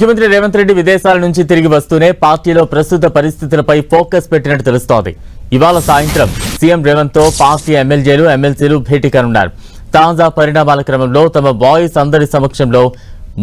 ముఖ్యమంత్రి రేవంత్ రెడ్డి విదేశాల నుంచి తిరిగి వస్తూనే పార్టీలో ప్రస్తుత పరిస్థితులపై ఫోకస్ పెట్టినట్టు తెలుస్తోంది. ఇవాళ సాయంత్రం సీఎం రేవంత్ తో పార్టీ ఎమ్మెల్యేలు ఎమ్మెల్సీలు భేటీ కానున్నారు. తాజా పరిణామాల క్రమంలో తమ వాయిస్ అందరి సమక్షంలో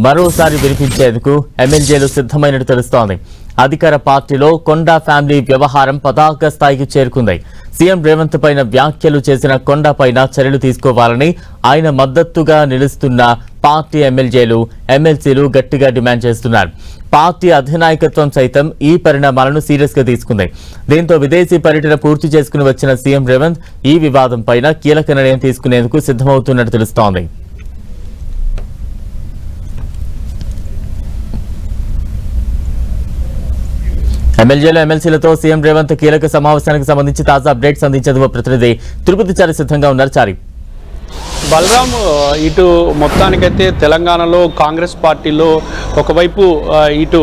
మరోసారి వినిపించేందుకు ఎమ్మెల్యేలు సిద్ధమైనట్టు తెలుస్తోంది. అధికార పార్టీలో కొండా ఫ్యామిలీ వ్యవహారం పతాక స్థాయికి చేరుకుంది. సీఎం రేవంత్ పైన వ్యాఖ్యలు చేసిన కొండా పైన చర్యలు తీసుకోవాలని ఆయన మద్దతుగా నిలుస్తున్న పార్టీ ఎమ్మెల్యేలు ఎమ్మెల్సీలు గట్టిగా డిమాండ్ చేస్తున్నారు. పార్టీ అధినాయకత్వం సైతం ఈ పరిణామాలను సీరియస్ గా తీసుకుంది. దీంతో విదేశీ పర్యటన పూర్తి చేసుకుని వచ్చిన సీఎం రేవంత్ ఈ వివాదం పైన కీలక నిర్ణయం తీసుకునేందుకు సిద్ధమవుతున్నట్టు తెలుస్తోంది. ఎమ్మెల్యేలు ఎమ్మెల్సీలతో సీఎం రేవంత్ కీలక సమావేశానికి సంబంధించి తాజా అప్డేట్స్ అందించేందుకు ప్రతినిధి తిరుపతి చారి సిద్ధంగా ఉన్నారు. చారి, బలరాం, ఇటు మొత్తానికైతే తెలంగాణలో కాంగ్రెస్ పార్టీలో ఒకవైపు ఇటు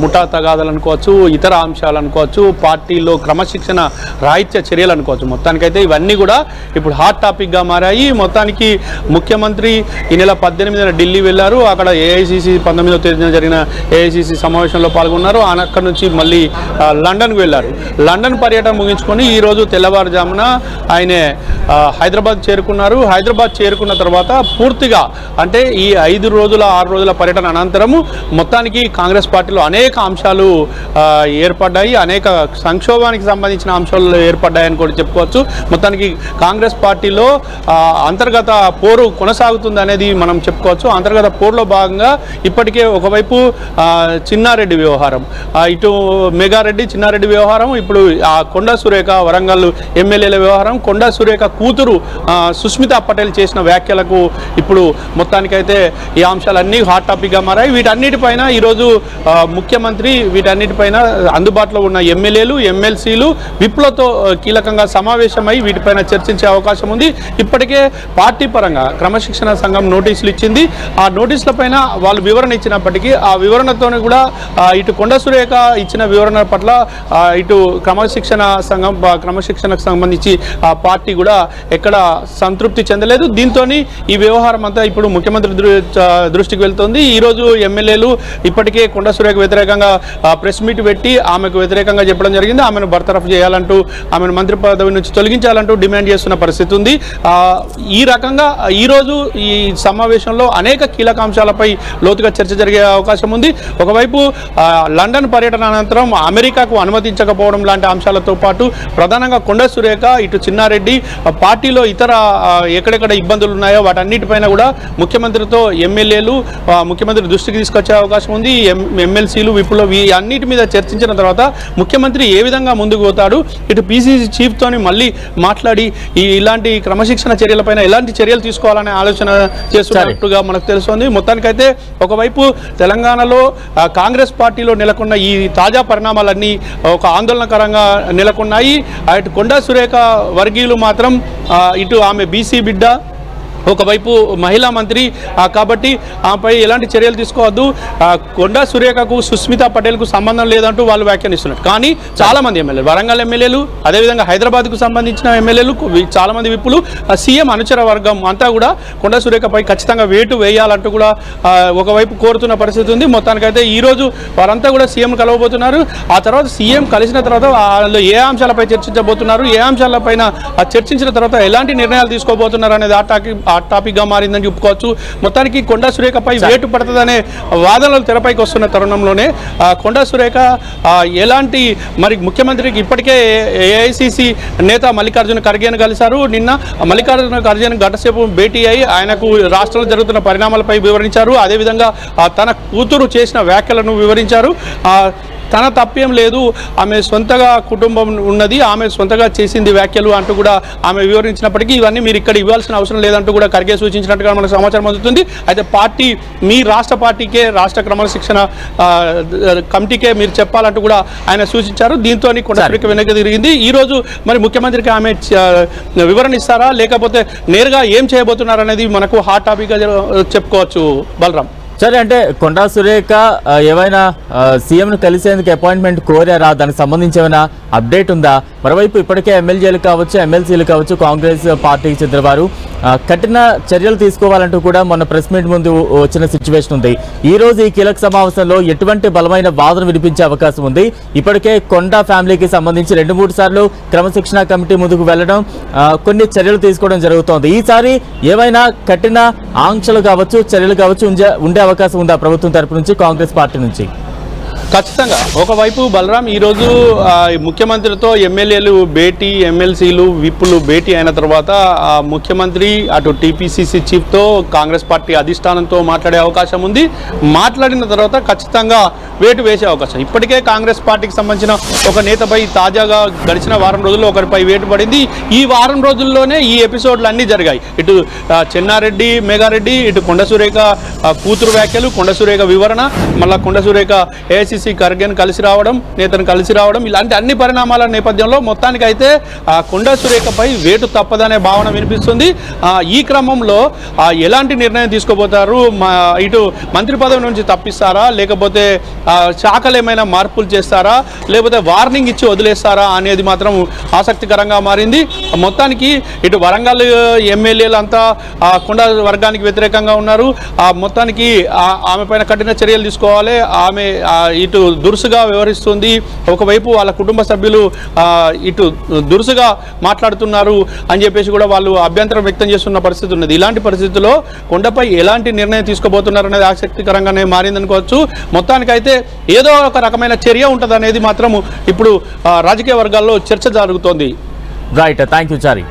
ముఠా తగాదాలు అనుకోవచ్చు, ఇతర అంశాలు అనుకోవచ్చు, పార్టీలో క్రమశిక్షణ రాహిత్య చర్యలు అనుకోవచ్చు, మొత్తానికైతే ఇవన్నీ కూడా ఇప్పుడు హాట్ టాపిక్గా మారాయి. మొత్తానికి ముఖ్యమంత్రి ఈ నెల 18న ఢిల్లీ వెళ్ళారు. అక్కడ ఏఐసిసి 19వ తేదీన జరిగిన ఏఐసిసి సమావేశంలో పాల్గొన్నారు. అక్కడి నుంచి మళ్ళీ లండన్కు వెళ్ళారు. లండన్ పర్యటన ముగించుకొని ఈరోజు తెల్లవారుజామున ఆయన హైదరాబాద్ చేరుకున్నారు. హైదరాబాద్ చేరుకున్న తర్వాత పూర్తిగా అంటే ఈ 5 రోజుల 6 రోజుల పర్యటన అనంతరము మొత్తానికి కాంగ్రెస్ పార్టీలో అనేక అంశాలు ఏర్పడ్డాయి, అనేక సంక్షోభానికి సంబంధించిన అంశాలు ఏర్పడ్డాయని కూడా చెప్పుకోవచ్చు. మొత్తానికి కాంగ్రెస్ పార్టీలో అంతర్గత పోరు కొనసాగుతుంది అనేది మనం చెప్పుకోవచ్చు. అంతర్గత పోరులో భాగంగా ఇప్పటికే ఒకవైపు చిన్నారెడ్డి వ్యవహారం, ఇటు మెగారెడ్డి చిన్నారెడ్డి వ్యవహారం, ఇప్పుడు కొండా సురేఖ వరంగల్ ఎమ్మెల్యేల వ్యవహారం, కొండా సురేఖ కూతురు సుస్మితా పటేల్ చేసిన వ్యాఖ్యలకు ఇప్పుడు మొత్తానికైతే ఈ అంశాలన్నీ హాట్ టాపిక్గా మారాయి. వీటన్నిటిపైన ఈరోజు ముఖ్యమంత్రి వీటన్నిటిపైన అందుబాటులో ఉన్న ఎమ్మెల్యేలు ఎమ్మెల్సీలు విప్లతో కీలకంగా సమావేశమై వీటిపైన చర్చించే అవకాశం ఉంది. ఇప్పటికే పార్టీ పరంగా క్రమశిక్షణ సంఘం నోటీసులు ఇచ్చింది. ఆ నోటీసుల పైన వాళ్ళు వివరణ ఇచ్చినప్పటికీ ఆ వివరణతో కూడా ఇటు కొండా సురేఖ ఇచ్చిన వివరణ పట్ల ఇటు క్రమశిక్షణకు సంబంధించి ఆ పార్టీ కూడా ఎక్కడ సంతృప్తి చెందలేదు. దీంతో ఈ వ్యవహారం అంతా ఇప్పుడు ముఖ్యమంత్రి దృష్టికి వెళ్తుంది. ఈరోజు ఎమ్మెల్యేలు ఇప్పటికే కొండా సురేఖ వ్యతిరేకంగా ప్రెస్ మీట్ పెట్టి ఆమెకు వ్యతిరేకంగా చెప్పడం జరిగింది. ఆమెను బర్తరఫ్ చేయాలంటూ, ఆమెను మంత్రి పదవి నుంచి తొలగించాలంటూ డిమాండ్ చేస్తున్న పరిస్థితి ఉంది. ఈ రకంగా ఈరోజు ఈ సమావేశంలో అనేక కీలక అంశాలపై లోతుగా చర్చ జరిగే అవకాశం ఉంది. ఒకవైపు లండన్ పర్యటన అనంతరం అమెరికాకు అనుమతించకపోవడం లాంటి అంశాలతో పాటు ప్రధానంగా కొండా సురేఖ, ఇటు చిన్నారెడ్డి, పార్టీలో ఇతర ఎక్కడెక్కడ ఇబ్బందులు ఉన్నాయో వాటన్నిటిపైన కూడా ముఖ్యమంత్రితో ఎమ్మెల్యేలు ముఖ్యమంత్రి దృష్టికి తీసుకొచ్చే అవకాశం ఉంది. ఎమ్మెల్సీలు విప్పులు అన్నిటి మీద చర్చించిన తర్వాత ముఖ్యమంత్రి ఏ విధంగా ముందుకు పోతాడు, ఇటు పిసిసి చీఫ్తోని మళ్ళీ మాట్లాడి ఇలాంటి క్రమశిక్షణ చర్యలపైన ఎలాంటి చర్యలు తీసుకోవాలనే ఆలోచన చేస్తున్నట్టుగా మనకు తెలుస్తోంది. మొత్తానికైతే ఒకవైపు తెలంగాణలో కాంగ్రెస్ పార్టీలో నెలకొన్న ఈ తాజా పరిణామాలన్నీ ఒక ఆందోళనకరంగా నెలకొన్నాయి. ఇటు కొండా సురేఖ వర్గీయులు మాత్రం ఇటు ఆమె బీసీ బిడ్డ, ఒకవైపు మహిళా మంత్రి కాబట్టి ఆమెపై ఎలాంటి చర్యలు తీసుకోవద్దు, కొండా సురేఖకు సుస్మితా పటేల్కు సంబంధం లేదంటూ వాళ్ళు వ్యాఖ్యానిస్తున్నారు. కానీ చాలామంది ఎమ్మెల్యేలు, వరంగల్ ఎమ్మెల్యేలు, అదేవిధంగా హైదరాబాద్కు సంబంధించిన ఎమ్మెల్యేలు, చాలామంది విప్పులు, సీఎం అనుచర వర్గం అంతా కూడా కొండా సురేఖపై ఖచ్చితంగా వేటు వేయాలంటూ కూడా ఒకవైపు కోరుతున్న పరిస్థితి ఉంది. మొత్తానికైతే ఈరోజు వారంతా కూడా సీఎం కలవబోతున్నారు. ఆ తర్వాత సీఎం కలిసిన తర్వాత వాళ్ళు ఏ అంశాలపై చర్చించబోతున్నారు, ఏ అంశాలపైన చర్చించిన తర్వాత ఎలాంటి నిర్ణయాలు తీసుకోబోతున్నారు అనేది టాపిక్గా మారిందని చెప్పుకోవచ్చు. మొత్తానికి కొండా సురేఖపై వేటు పడుతుందనే వాదనలు తెరపైకి వస్తున్న తరుణంలోనే కొండా సురేఖ ఎలాంటి మరి ముఖ్యమంత్రికి ఇప్పటికే ఏఐసిసి నేత మల్లికార్జున ఖర్గేను కలిశారు. నిన్న మల్లికార్జున ఖర్గేను గంటసేపు భేటీ అయి ఆయనకు రాష్ట్రంలో జరుగుతున్న పరిణామాలపై వివరించారు. అదేవిధంగా తన కూతురు చేసిన వ్యాఖ్యలను వివరించారు. తన తప్పేం లేదు, ఆమె సొంతగా కుటుంబం ఉన్నది, ఆమె సొంతగా చేసింది వ్యాఖ్యలు అంటూ కూడా ఆమె వివరించినప్పటికీ ఇవన్నీ మీరు ఇక్కడ ఇవ్వాల్సిన అవసరం లేదంటూ కూడా ఖర్గే సూచించినట్టుగా మనకు సమాచారం అందుతుంది. అయితే పార్టీ మీ రాష్ట్ర పార్టీకే, రాష్ట్ర క్రమశిక్షణ కమిటీకే మీరు చెప్పాలంటూ కూడా ఆయన సూచించారు. దీంతో కొండా సురేఖ వెనక్కి తిరిగింది. ఈరోజు మరి ముఖ్యమంత్రికి ఆమె వివరణ ఇస్తారా లేకపోతే నేరుగా ఏం చేయబోతున్నారనేది మనకు హాట్ టాపిక్గా చెప్పుకోవచ్చు. బలరాం. సరే, అంటే కొండా సురేఖ ఏమైనా సీఎంను కలిసేందుకు అపాయింట్మెంట్ కోరారా? దానికి సంబంధించి ఏమైనా అప్డేట్ ఉందా? మరోవైపు ఇప్పటికే ఎమ్మెల్యేలు కావచ్చు, ఎమ్మెల్సీలు కావచ్చు, కాంగ్రెస్ పార్టీకి చెందిన వారు కఠిన చర్యలు తీసుకోవాలంటూ కూడా మొన్న ప్రెస్ మీట్ ముందు వచ్చిన సిచ్యువేషన్ ఉంది. ఈ రోజు ఈ కీలక సమావేశంలో ఎటువంటి బలమైన వాదన వినిపించే అవకాశం ఉంది? ఇప్పటికే కొండా ఫ్యామిలీకి సంబంధించి 2-3 సార్లు క్రమశిక్షణ కమిటీ ముందుకు వెళ్లడం, కొన్ని చర్యలు తీసుకోవడం జరుగుతోంది. ఈసారి ఏమైనా కఠిన ఆంక్షలు కావచ్చు, చర్యలు కావచ్చు ఉండే అవకాశం ఉందా ప్రభుత్వం తరపు నుంచి, కాంగ్రెస్ పార్టీ నుంచి? ఖచ్చితంగా. ఒకవైపు బలరాం ఈరోజు ముఖ్యమంత్రితో ఎమ్మెల్యేలు భేటీ, ఎమ్మెల్సీలు, విప్పులు భేటీ అయిన తర్వాత ముఖ్యమంత్రి అటు టీపీసీసీ చీఫ్తో కాంగ్రెస్ పార్టీ అధిష్టానంతో మాట్లాడే అవకాశం ఉంది. మాట్లాడిన తర్వాత ఖచ్చితంగా వేటు వేసే అవకాశం. ఇప్పటికే కాంగ్రెస్ పార్టీకి సంబంధించిన ఒక నేతపై తాజాగా గడిచిన వారం రోజుల్లో ఒకరిపై వేటు పడింది. ఈ వారం రోజుల్లోనే ఈ ఎపిసోడ్లు అన్నీ జరిగాయి. ఇటు చెన్నారెడ్డి, మేఘారెడ్డి, ఇటు కొండ సురేఖ కూతురు వ్యాఖ్యలు, కొండ సురేఖ వివరణ, మళ్ళీ కొండ సురేఖ ఏఐసిసి ఖర్గేను కలిసి రావడం, నేతను కలిసి రావడం, ఇలాంటి అన్ని పరిణామాల నేపథ్యంలో మొత్తానికైతే కొండ సురేఖపై వేటు తప్పదనే భావన వినిపిస్తుంది. ఈ క్రమంలో ఎలాంటి నిర్ణయం తీసుకోబోతారు? ఇటు మంత్రి పదవి నుంచి తప్పిస్తారా, లేకపోతే శాఖలు ఏమైనా మార్పులు చేస్తారా, లేకపోతే వార్నింగ్ ఇచ్చి వదిలేస్తారా అనేది మాత్రం ఆసక్తికరంగా మారింది. మొత్తానికి ఇటు వరంగల్ ఎమ్మెల్యేలు అంతా కొండ వర్గానికి వ్యతిరేకంగా ఉన్నారు. మొత్తానికి ఆమె పైన కఠిన చర్యలు తీసుకోవాలి. ఆమె ఇటు దురుసుగా వ్యవహరిస్తుంది. ఒకవైపు వాళ్ళ కుటుంబ సభ్యులు ఇటు దురుసుగా మాట్లాడుతున్నారు అని చెప్పేసి కూడా వాళ్ళు అభ్యంతరం వ్యక్తం చేస్తున్న పరిస్థితి ఉన్నది. ఇలాంటి పరిస్థితుల్లో కొండపై ఎలాంటి నిర్ణయం తీసుకోబోతున్నారు అనేది ఆసక్తికరంగానే మారిందనుకోవచ్చు. మొత్తానికైతే ఏదో ఒక రకమైన చర్య ఉంటుంది అనేది మాత్రం ఇప్పుడు రాజకీయ వర్గాల్లో చర్చ జరుగుతోంది. Right, thank you Chari.